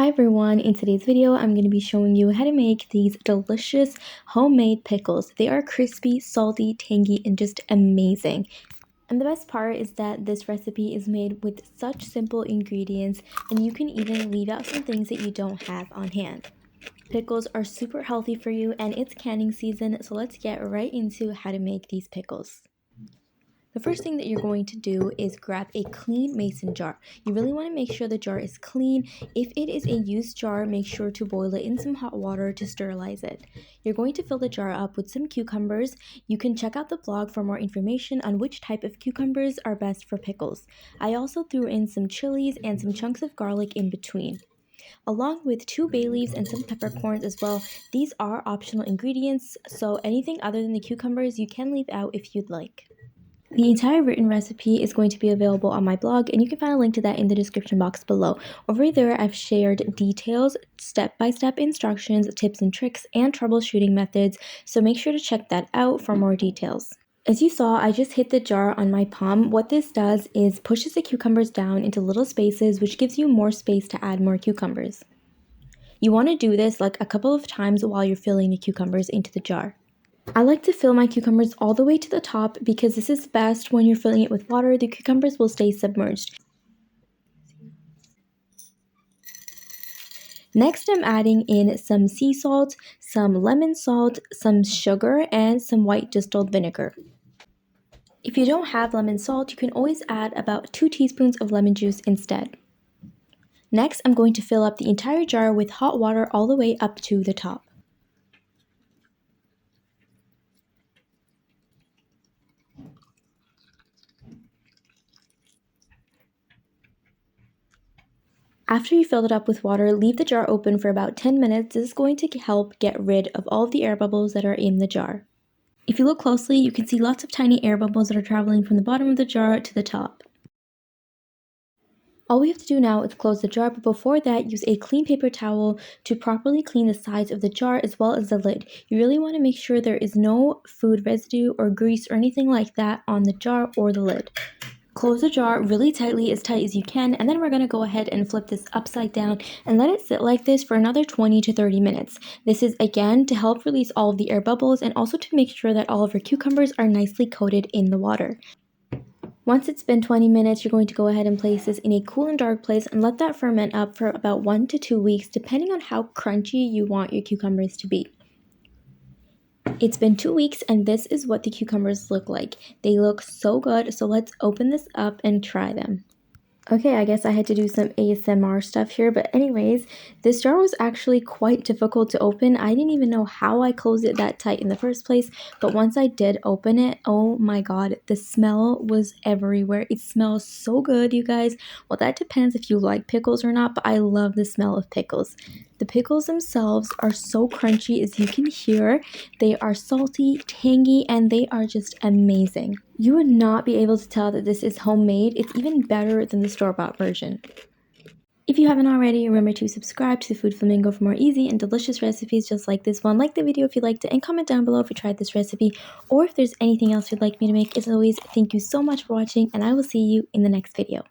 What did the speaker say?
Hi everyone, in today's video I'm going to be showing you how to make these delicious homemade pickles. They are crispy, salty, tangy, and just amazing. And the best part is that this recipe is made with such simple ingredients, and you can even leave out some things that you don't have on hand. Pickles are super healthy for you and it's canning season, so let's get right into how to make these pickles. The first thing that you're going to do is grab a clean mason jar. You really want to make sure the jar is clean. If it is a used jar, make sure to boil it in some hot water to sterilize it. You're going to fill the jar up with some cucumbers. You can check out the blog for more information on which type of cucumbers are best for pickles. I also threw in some chilies and some chunks of garlic in between, along with 2 bay leaves and some peppercorns as well. These are optional ingredients, so anything other than the cucumbers you can leave out if you'd like. The entire written recipe is going to be available on my blog, and you can find a link to that in the description box below. Over there, I've shared details, step-by-step instructions, tips and tricks, and troubleshooting methods, so make sure to check that out for more details. As you saw, I just hit the jar on my palm. What this does is pushes the cucumbers down into little spaces, which gives you more space to add more cucumbers. You want to do this like a couple of times while you're filling the cucumbers into the jar. I like to fill my cucumbers all the way to the top because this is best when you're filling it with water. The cucumbers will stay submerged. Next, I'm adding in some sea salt, some lemon salt, some sugar, and some white distilled vinegar. If you don't have lemon salt, you can always add about 2 teaspoons of lemon juice instead. Next, I'm going to fill up the entire jar with hot water all the way up to the top. After you filled it up with water, leave the jar open for about 10 minutes. This is going to help get rid of all of the air bubbles that are in the jar. If you look closely, you can see lots of tiny air bubbles that are traveling from the bottom of the jar to the top. All we have to do now is close the jar, but before that, use a clean paper towel to properly clean the sides of the jar as well as the lid. You really want to make sure there is no food residue or grease or anything like that on the jar or the lid. Close the jar really tightly, as tight as you can, and then we're going to go ahead and flip this upside down and let it sit like this for another 20 to 30 minutes. This is again to help release all of the air bubbles and also to make sure that all of your cucumbers are nicely coated in the water. Once it's been 20 minutes, you're going to go ahead and place this in a cool and dark place and let that ferment up for about 1 to 2 weeks, depending on how crunchy you want your cucumbers to be. It's been 2 weeks and this is what the cucumbers look like. They look so good, so let's open this up and try them. Okay, I guess I had to do some ASMR stuff here, but anyways, this jar was actually quite difficult to open. I didn't even know how I closed it that tight in the first place, but once I did open it, oh my god, the smell was everywhere. It smells so good, you guys. Well, that depends if you like pickles or not, but I love the smell of pickles. The pickles themselves are so crunchy, as you can hear. They are salty, tangy, and they are just amazing. You would not be able to tell that this is homemade. It's even better than the store-bought version. If you haven't already, remember to subscribe to the Food Flamingo for more easy and delicious recipes just like this one. Like the video if you liked it, and comment down below if you tried this recipe or if there's anything else you'd like me to make. As always, thank you so much for watching, and I will see you in the next video.